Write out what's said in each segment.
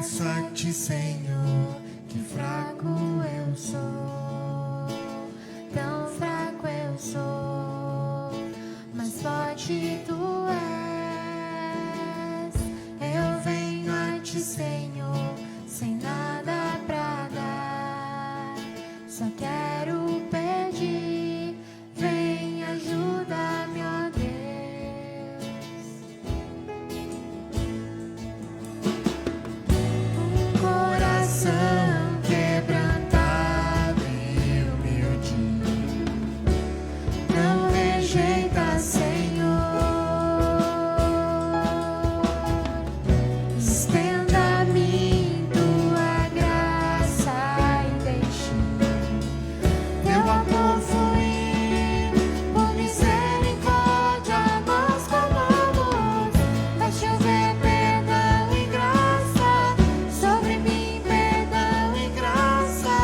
Confesso a ti, Senhor, que fraco eu sou. Tão fraco eu sou, mas forte tu és. Eu venho a ti, Senhor, sem nada pra dar. Só quero pedir, vem ajuda-me, ó Deus. Coração quebrantado e humilde, não rejeita, Senhor. Estenda a mim tua graça e deixe teu amor fluir. Por misericórdia nós clamamos, vai chover perdão e graça sobre mim, perdão e graça,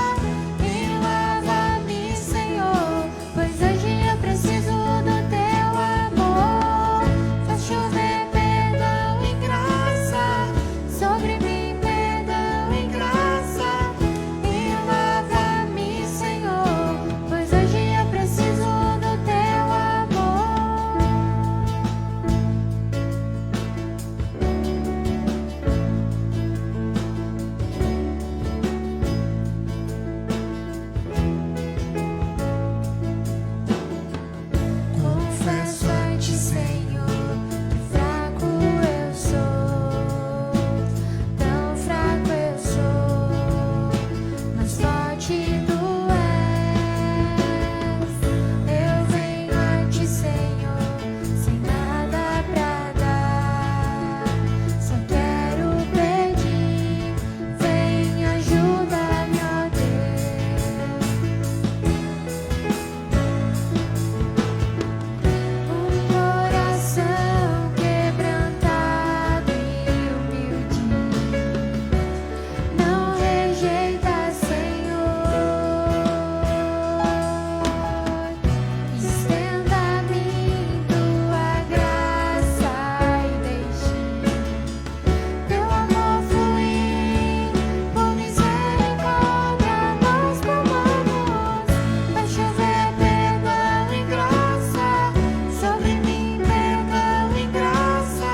e lava-me, Senhor, pois hoje eu preciso do teu amor. Vai chover perdão e graça sobre mim, perdão e graça, e lava-me, Senhor, pois hoje eu preciso do teu amor. Confesso a ti, Senhor, que fraco eu sou. Tão fraco eu sou, mas forte tu és. Eu venho a ti, Senhor, sem nada pra dar. Só quero pedir, vem ajuda-me, ó Deus. Coração quebrantado e humilde, não rejeita, Senhor. Estenda a mim tua graça e deixe teu amor fluir. Por misericórdia nós clamamos, vai chover perdão e graça sobre mim, perdão e graça,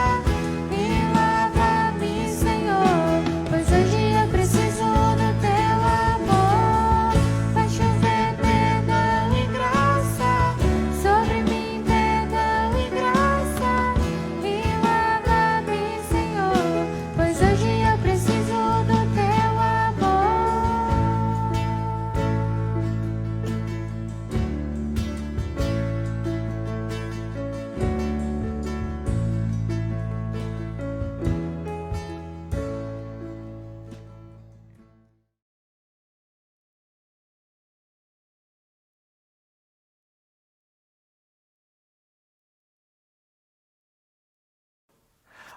e lava-me, Senhor, pois hoje eu preciso do teu amor. Vai chover perdão e graça sobre mim, perdão e graça, e lava-me, Senhor, pois hoje eu preciso do teu amor.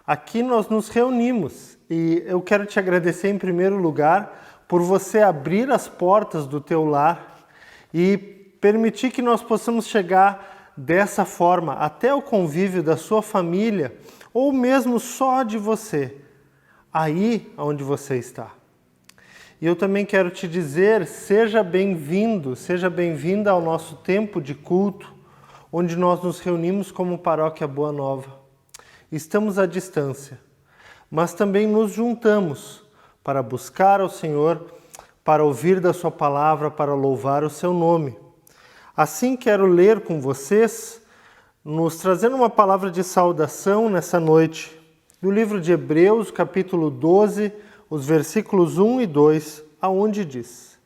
Aqui nós nos reunimos e eu quero te agradecer em primeiro lugar por você abrir as portas do teu lar e permitir que nós possamos chegar dessa forma até o convívio da sua família ou mesmo só de você, aí onde você está. E eu também quero te dizer, seja bem-vindo, seja bem-vinda ao nosso tempo de culto, onde nós nos reunimos como Paróquia Boa Nova. Estamos à distância, mas também nos juntamos para buscar ao Senhor, para ouvir da sua palavra, para louvar o seu nome. Assim quero ler com vocês, nos trazendo uma palavra de saudação nessa noite, do livro de Hebreus, capítulo 12, os versículos 1 e 2, aonde diz: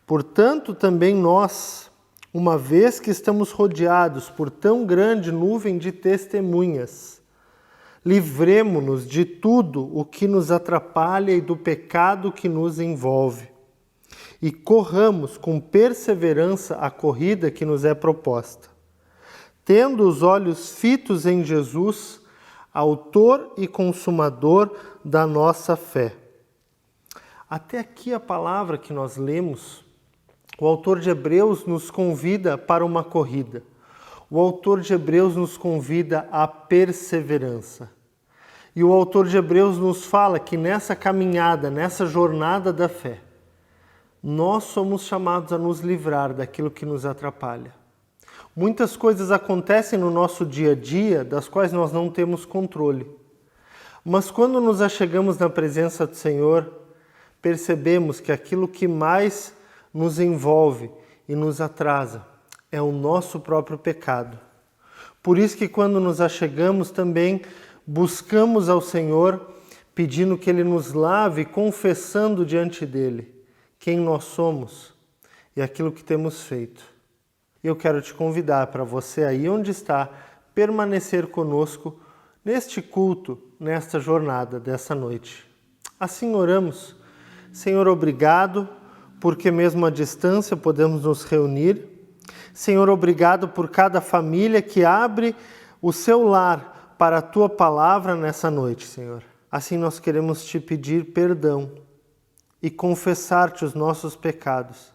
Portanto, também nós, uma vez que estamos rodeados por tão grande nuvem de testemunhas, livremo-nos de tudo o que nos atrapalha e do pecado que nos envolve, e corramos com perseverança a corrida que nos é proposta, tendo os olhos fitos em Jesus, autor e consumador da nossa fé. Até aqui a palavra que nós lemos, o autor de Hebreus nos convida para uma corrida. O autor de Hebreus nos convida à perseverança. E o autor de Hebreus nos fala que nessa caminhada, nessa jornada da fé, nós somos chamados a nos livrar daquilo que nos atrapalha. Muitas coisas acontecem no nosso dia a dia das quais nós não temos controle. Mas quando nos achegamos na presença do Senhor, percebemos que aquilo que mais nos envolve e nos atrasa é o nosso próprio pecado. Por isso que quando nos achegamos também buscamos ao Senhor, pedindo que Ele nos lave, confessando diante dEle quem nós somos e aquilo que temos feito. Eu quero te convidar para você aí onde está, permanecer conosco neste culto, nesta jornada dessa noite. Assim oramos. Senhor, obrigado, porque mesmo à distância podemos nos reunir. Senhor, obrigado por cada família que abre o seu lar para a Tua palavra nessa noite, Senhor. Assim nós queremos Te pedir perdão e confessar-Te os nossos pecados.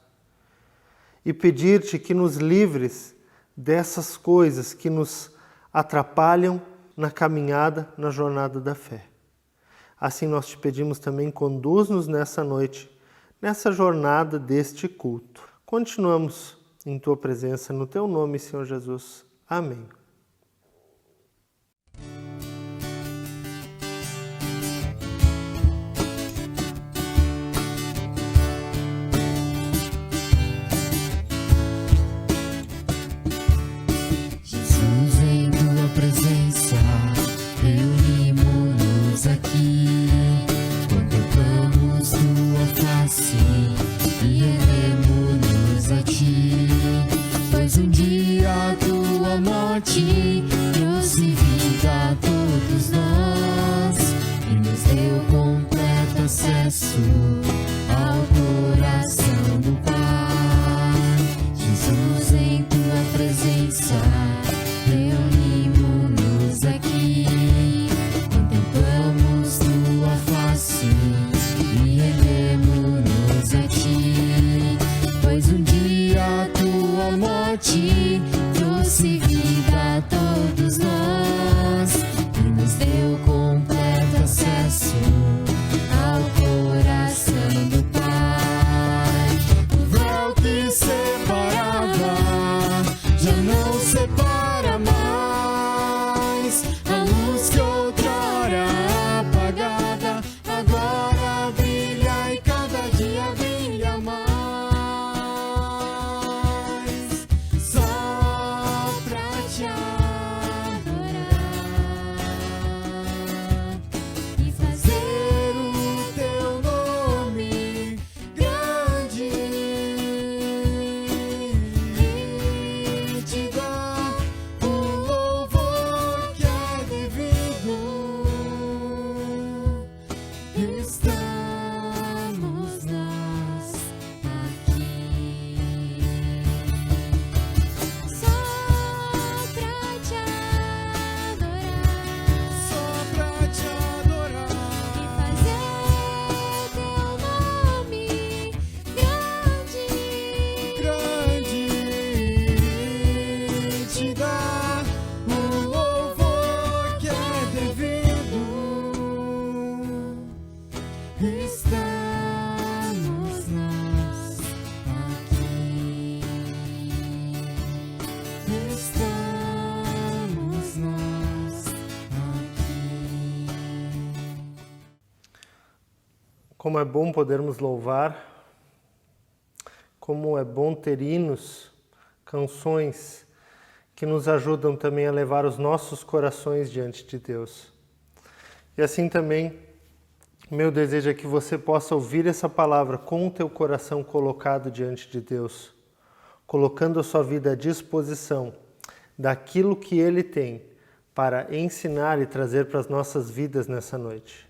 E pedir-Te que nos livres dessas coisas que nos atrapalham na caminhada, na jornada da fé. Assim nós Te pedimos também, conduz-nos nessa noite, nessa jornada deste culto. Continuamos em Tua presença, no Teu nome, Senhor Jesus. Amém. Jesus, em Tua presença, reunimos-nos aqui, contemplamos Tua face e rendemos-nos a Ti, pois um dia a Tua morte trouxe vida a todos nós e nos deu completo acesso ao coração do Pai. Jesus, em Tua presença, reunimos-nos aqui, contemplamos Tua face e rendemos-nos a Ti, pois um dia a Tua morte trouxe vida a todos nós e nos deu completo acesso ao coração do Pai. O véu que separava já não separa mais. A luz que outrora apagada agora brilha e cada dia brilha mais. Só pra Te adorar e fazer o Teu nome grande e Te dar o louvor que é devido. Estamos nós aqui. Só pra Te adorar Só pra Te adorar e fazer Teu nome grande. grande, Te dar o louvor que é devido. Estamos nós aqui. Estamos nós aqui. Como é bom podermos louvar, como é bom ter hinos, canções que nos ajudam também a levar os nossos corações diante de Deus. E assim também, meu desejo é que você possa ouvir essa palavra com o teu coração colocado diante de Deus, colocando a sua vida à disposição daquilo que Ele tem para ensinar e trazer para as nossas vidas nessa noite.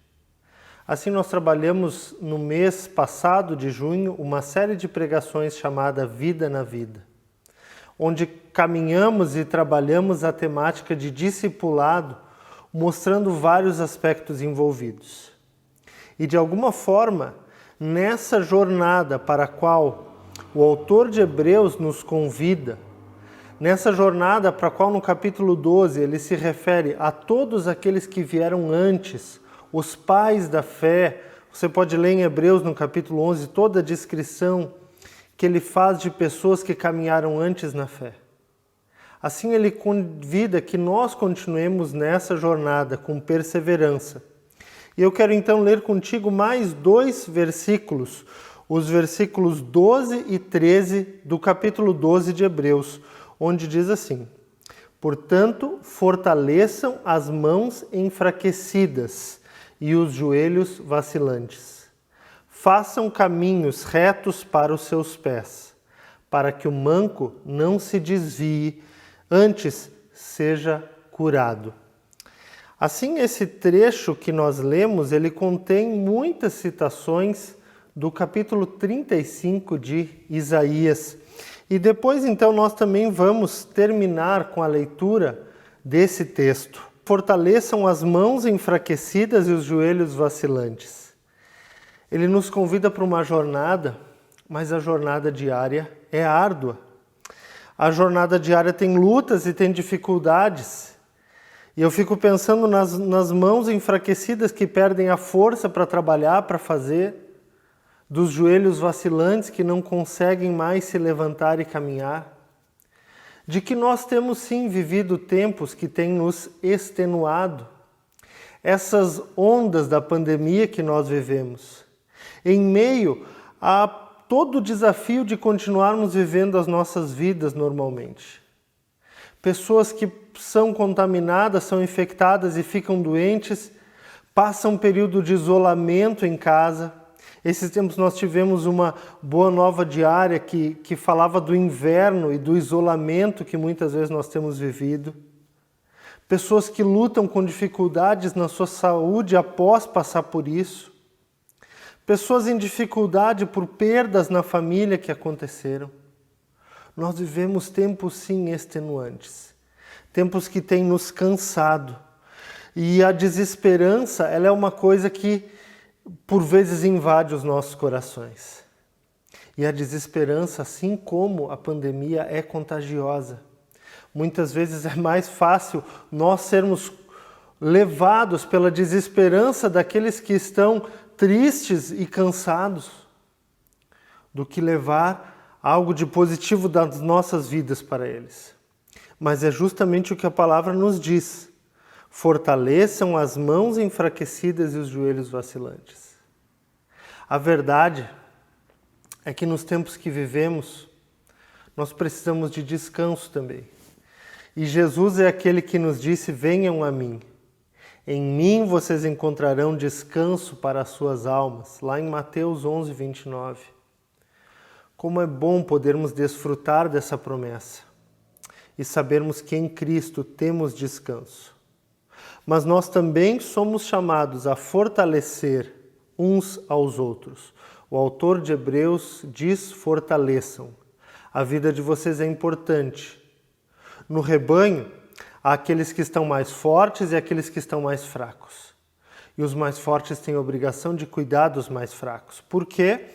Assim, nós trabalhamos no mês passado de junho uma série de pregações chamada Vida na Vida, onde caminhamos e trabalhamos a temática de discipulado, mostrando vários aspectos envolvidos. E de alguma forma, nessa jornada para a qual o autor de Hebreus nos convida, Nessa jornada para a qual no capítulo 12 ele se refere a todos aqueles que vieram antes, os pais da fé. Você pode ler em Hebreus no capítulo 11 toda a descrição que ele faz de pessoas que caminharam antes na fé. Assim ele convida que nós continuemos nessa jornada com perseverança. E eu quero então ler contigo mais 2 versículos, os versículos 12 e 13 do capítulo 12 de Hebreus, onde diz assim: portanto, fortaleçam as mãos enfraquecidas e os joelhos vacilantes. Façam caminhos retos para os seus pés, para que o manco não se desvie, antes seja curado. Assim, esse trecho que nós lemos, ele contém muitas citações do capítulo 35 de Isaías. E depois, então, nós também vamos terminar com a leitura desse texto. Fortaleçam as mãos enfraquecidas e os joelhos vacilantes. Ele nos convida para uma jornada, mas a jornada diária é árdua. A jornada diária tem lutas e tem dificuldades. E eu fico pensando nas mãos enfraquecidas que perdem a força para trabalhar, para fazer, dos joelhos vacilantes que não conseguem mais se levantar e caminhar, de que nós temos sim vivido tempos que têm nos extenuado, essas ondas da pandemia que nós vivemos, em meio a todo o desafio de continuarmos vivendo as nossas vidas normalmente. Pessoas que são contaminadas, são infectadas e ficam doentes, passam um período de isolamento em casa. Esses tempos nós tivemos uma boa nova diária que falava do inverno e do isolamento que muitas vezes nós temos vivido. Pessoas que lutam com dificuldades na sua saúde após passar por isso. Pessoas em dificuldade por perdas na família que aconteceram. Nós vivemos tempos sim extenuantes. Tempos que têm nos cansado. E a desesperança, ela é uma coisa que por vezes invade os nossos corações. E a desesperança, assim como a pandemia, é contagiosa. Muitas vezes é mais fácil nós sermos levados pela desesperança daqueles que estão tristes e cansados, do que levar algo de positivo das nossas vidas para eles. Mas é justamente o que a palavra nos diz. Fortaleçam as mãos enfraquecidas e os joelhos vacilantes. A verdade é que nos tempos que vivemos, nós precisamos de descanso também. E Jesus é aquele que nos disse: venham a mim. Em mim vocês encontrarão descanso para as suas almas. Lá em Mateus 11, 29. Como é bom podermos desfrutar dessa promessa e sabermos que em Cristo temos descanso. Mas nós também somos chamados a fortalecer uns aos outros. O autor de Hebreus diz: fortaleçam. A vida de vocês é importante. No rebanho, há aqueles que estão mais fortes e aqueles que estão mais fracos. E os mais fortes têm a obrigação de cuidar dos mais fracos. Por quê?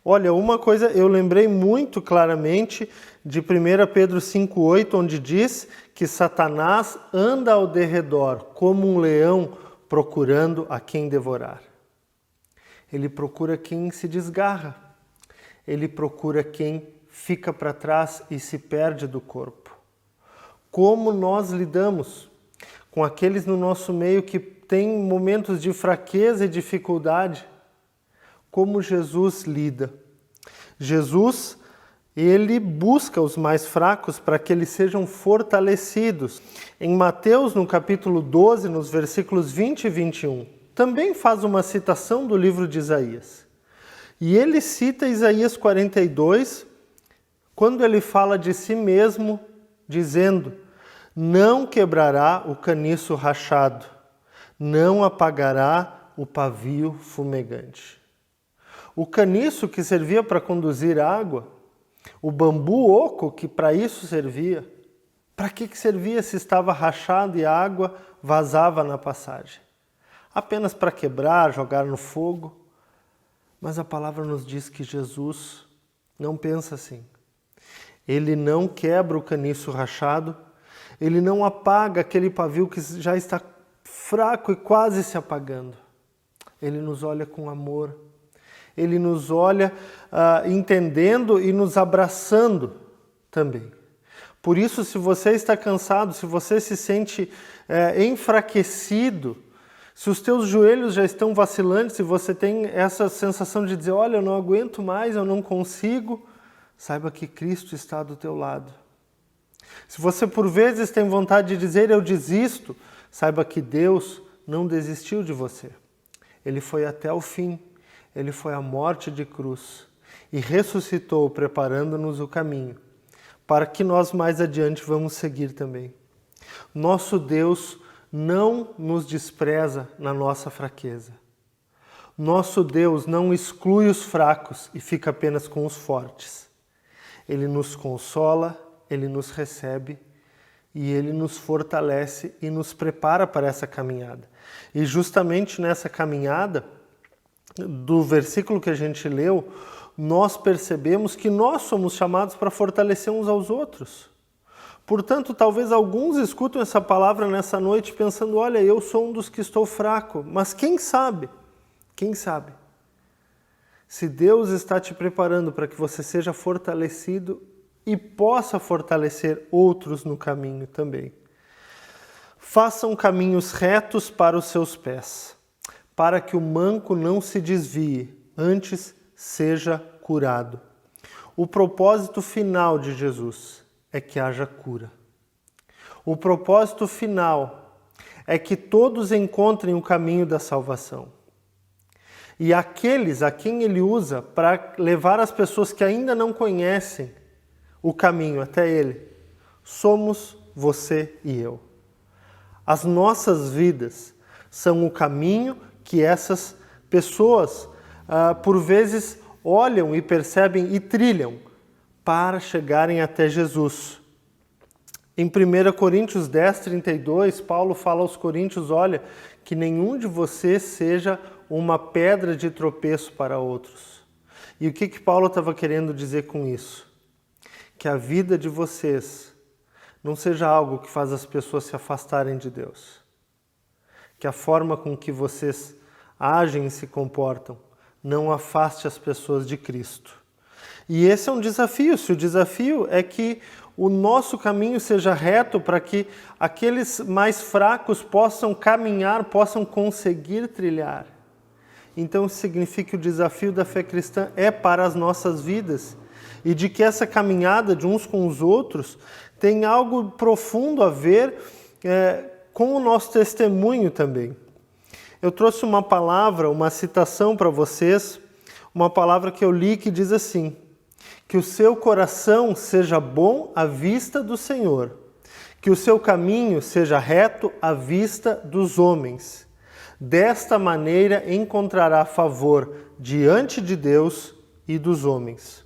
Olha, uma coisa eu lembrei muito claramente de 1 Pedro 5,8, onde diz que Satanás anda ao derredor como um leão procurando a quem devorar. Ele procura quem se desgarra. Ele procura quem fica para trás e se perde do corpo. Como nós lidamos com aqueles no nosso meio que têm momentos de fraqueza e dificuldade? Como Jesus lida? Jesus, ele busca os mais fracos para que eles sejam fortalecidos. Em Mateus, no capítulo 12, nos versículos 20 e 21, também faz uma citação do livro de Isaías. E ele cita Isaías 42, quando ele fala de si mesmo, dizendo: não quebrará o caniço rachado, não apagará o pavio fumegante. O caniço que servia para conduzir água, o bambu oco que para isso servia, para que servia se estava rachado e a água vazava na passagem? Apenas para quebrar, jogar no fogo. Mas a palavra nos diz que Jesus não pensa assim. Ele não quebra o caniço rachado, Ele não apaga aquele pavio que já está fraco e quase se apagando. Ele nos olha com amor, Ele nos olha entendendo e nos abraçando também. Por isso, se você está cansado, se você se sente enfraquecido, se os teus joelhos já estão vacilantes, se você tem essa sensação de dizer, olha, eu não aguento mais, eu não consigo, saiba que Cristo está do teu lado. Se você por vezes tem vontade de dizer, eu desisto, saiba que Deus não desistiu de você. Ele foi até o fim, Ele foi à morte de cruz e ressuscitou, preparando-nos o caminho, para que nós mais adiante vamos seguir também. Nosso Deus não nos despreza na nossa fraqueza. Nosso Deus não exclui os fracos e fica apenas com os fortes. Ele nos consola, Ele nos recebe e Ele nos fortalece e nos prepara para essa caminhada. E justamente nessa caminhada, do versículo que a gente leu, nós percebemos que nós somos chamados para fortalecer uns aos outros. Portanto, talvez alguns escutam essa palavra nessa noite pensando, olha, eu sou um dos que estou fraco, mas quem sabe? Quem sabe? Se Deus está te preparando para que você seja fortalecido e possa fortalecer outros no caminho também. Façam caminhos retos para os seus pés, para que o manco não se desvie, antes seja curado. O propósito final de Jesus é que haja cura. O propósito final é que todos encontrem o caminho da salvação. E aqueles a quem Ele usa para levar as pessoas que ainda não conhecem o caminho até Ele, somos você e eu. As nossas vidas são o caminho que essas pessoas, por vezes, olham e percebem e trilham para chegarem até Jesus. Em 1 Coríntios 10, 32, Paulo fala aos coríntios, olha, que nenhum de vocês seja uma pedra de tropeço para outros. E o que Paulo estava querendo dizer com isso? Que a vida de vocês não seja algo que faz as pessoas se afastarem de Deus. Que a forma com que vocês agem e se comportam não afaste as pessoas de Cristo. E esse é um desafio. Se o desafio é que o nosso caminho seja reto para que aqueles mais fracos possam caminhar, possam conseguir trilhar. Então isso significa que o desafio da fé cristã é para as nossas vidas e de que essa caminhada de uns com os outros tem algo profundo a ver com o nosso testemunho também. Eu trouxe uma palavra, uma citação para vocês, uma palavra que eu li que diz assim: que o seu coração seja bom à vista do Senhor, que o seu caminho seja reto à vista dos homens. Desta maneira encontrará favor diante de Deus e dos homens.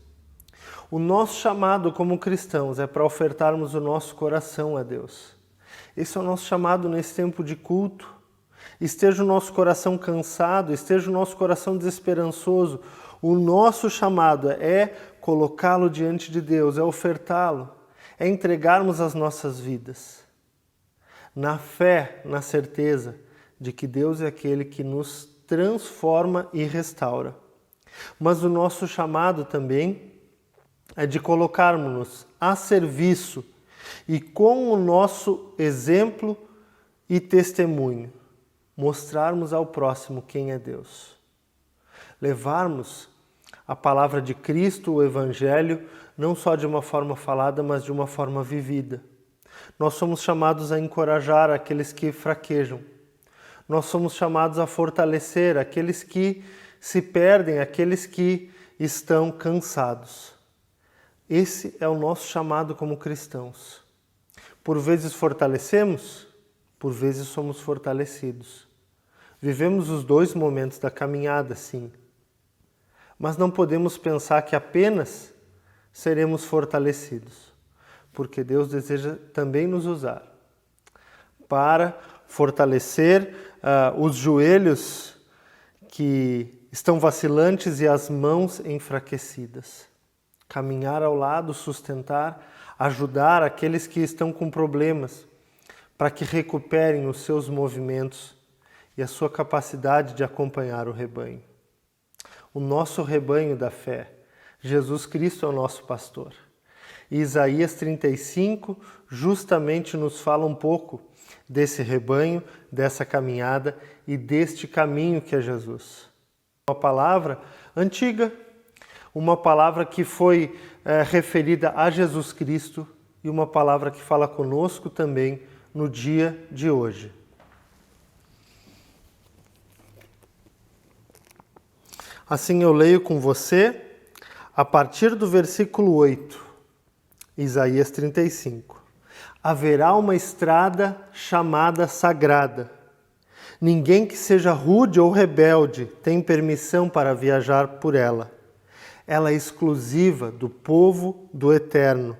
O nosso chamado como cristãos é para ofertarmos o nosso coração a Deus. Esse é o nosso chamado nesse tempo de culto. Esteja o nosso coração cansado, esteja o nosso coração desesperançoso, o nosso chamado é colocá-lo diante de Deus, é ofertá-lo, é entregarmos as nossas vidas. Na fé, na certeza de que Deus é aquele que nos transforma e restaura. Mas o nosso chamado também é de colocarmos-nos a serviço e com o nosso exemplo e testemunho, mostrarmos ao próximo quem é Deus. Levarmos a palavra de Cristo, o Evangelho, não só de uma forma falada, mas de uma forma vivida. Nós somos chamados a encorajar aqueles que fraquejam. Nós somos chamados a fortalecer aqueles que se perdem, aqueles que estão cansados. Esse é o nosso chamado como cristãos. Por vezes fortalecemos, por vezes somos fortalecidos. Vivemos os dois momentos da caminhada, sim. Mas não podemos pensar que apenas seremos fortalecidos, porque Deus deseja também nos usar para fortalecer os joelhos que estão vacilantes e as mãos enfraquecidas. caminhar ao lado, sustentar, ajudar aqueles que estão com problemas, para que recuperem os seus movimentos e a sua capacidade de acompanhar o rebanho. O nosso rebanho da fé, Jesus Cristo é o nosso pastor. E Isaías 35 justamente nos fala um pouco desse rebanho, dessa caminhada e deste caminho que é Jesus. Uma palavra antiga, uma palavra que foi referida a Jesus Cristo e uma palavra que fala conosco também no dia de hoje. Assim eu leio com você a partir do versículo 8, Isaías 35. Haverá uma estrada chamada sagrada. Ninguém que seja rude ou rebelde tem permissão para viajar por ela. Ela é exclusiva do povo do Eterno.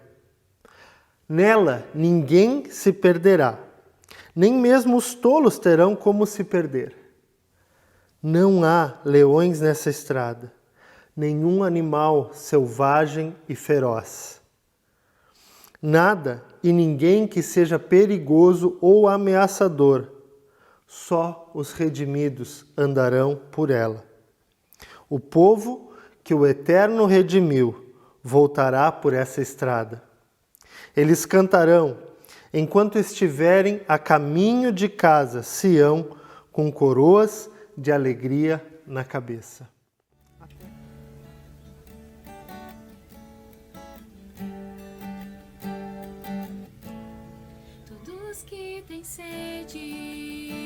Nela ninguém se perderá, nem mesmo os tolos terão como se perder. Não há leões nessa estrada, nenhum animal selvagem e feroz. Nada e ninguém que seja perigoso ou ameaçador, só os redimidos andarão por ela. O povo que o Eterno redimiu voltará por essa estrada. Eles cantarão enquanto estiverem a caminho de casa, Sião, com coroas de alegria na cabeça. Todos que têm sede e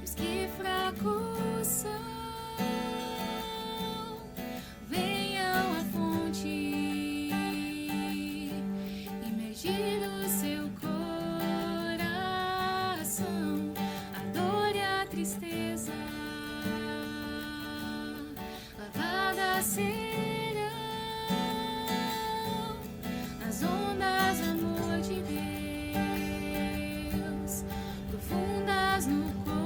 os que fracos são, venham à fonte, imergir o seu coração, a dor e a tristeza, lavada serão nas ondas do amor de Deus, profundas no coração,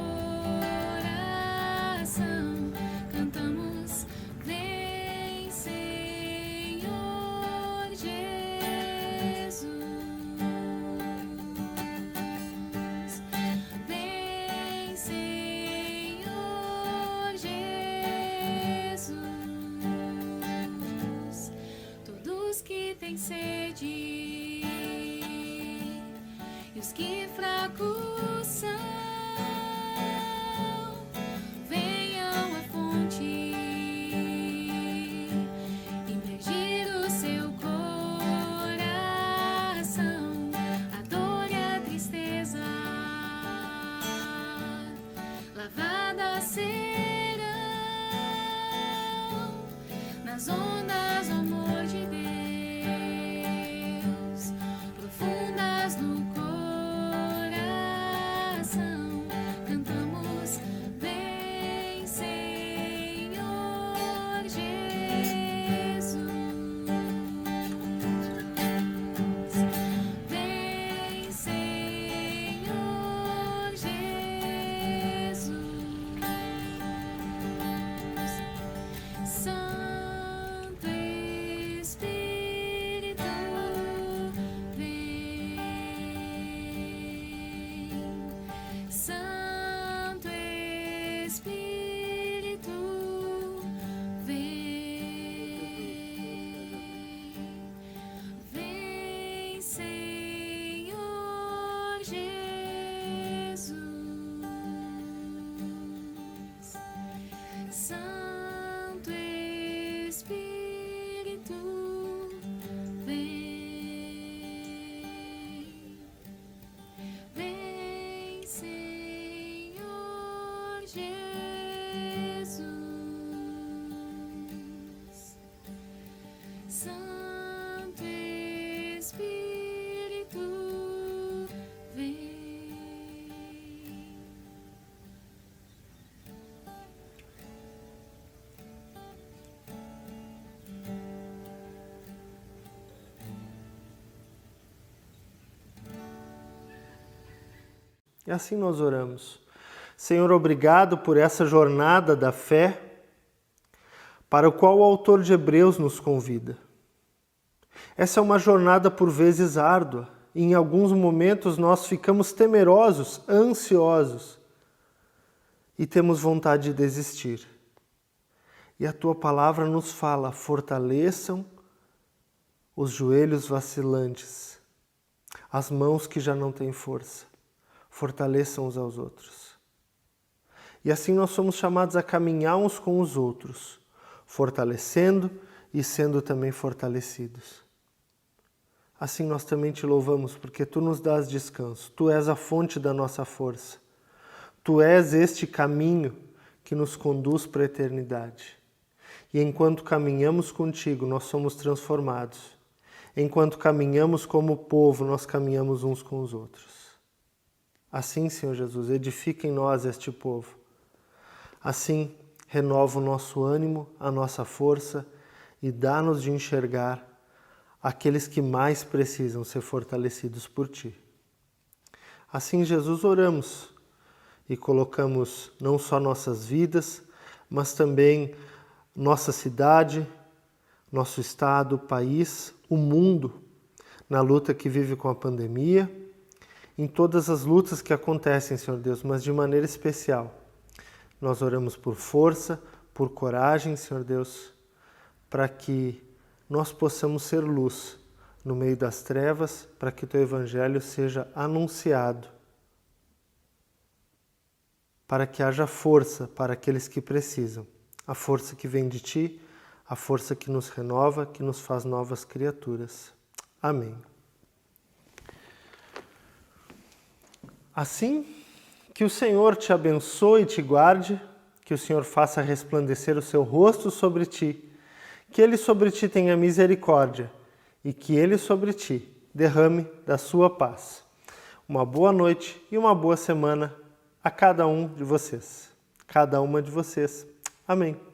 cantamos: vem, Senhor Jesus, vem, Senhor Jesus. Todos que têm sede e os que fracos são, venham à fonte, imergir o seu coração, a dor e a tristeza, lavada serão nas ondas do amor de Deus, profundas no coração, cantamos: vem, Senhor Jesus, vem, Senhor Jesus. Santo Espírito, vem. Santo Espírito, vem. Vem, Senhor Jesus. Santo Espírito, vem. Vem, Senhor Jesus. Santo Espírito, vem. E assim nós oramos. Senhor, obrigado por essa jornada da fé, para o qual o autor de Hebreus nos convida. Essa é uma jornada por vezes árdua, e em alguns momentos nós ficamos temerosos, ansiosos, e temos vontade de desistir. E a tua palavra nos fala: fortaleçam os joelhos vacilantes, as mãos que já não têm força, fortaleçam uns aos outros. E assim nós somos chamados a caminhar uns com os outros, fortalecendo e sendo também fortalecidos. Assim nós também te louvamos, porque tu nos dás descanso, tu és a fonte da nossa força, tu és este caminho que nos conduz para a eternidade. E enquanto caminhamos contigo, nós somos transformados. Enquanto caminhamos como povo, nós caminhamos uns com os outros. Assim, Senhor Jesus, edifica em nós este povo. Assim, renova o nosso ânimo, a nossa força e dá-nos de enxergar aqueles que mais precisam ser fortalecidos por Ti. Assim, Jesus, oramos e colocamos não só nossas vidas, mas também nossa cidade, nosso estado, país, o mundo, na luta que vive com a pandemia, em todas as lutas que acontecem, Senhor Deus, mas de maneira especial. Nós oramos por força, por coragem, Senhor Deus, para que nós possamos ser luz no meio das trevas, para que Teu Evangelho seja anunciado, para que haja força para aqueles que precisam, a força que vem de Ti, a força que nos renova, que nos faz novas criaturas. Amém. Assim, que o Senhor te abençoe e te guarde, que o Senhor faça resplandecer o seu rosto sobre ti, que Ele sobre ti tenha misericórdia e que Ele sobre ti derrame da sua paz. Uma boa noite e uma boa semana a cada um de vocês, cada uma de vocês. Amém.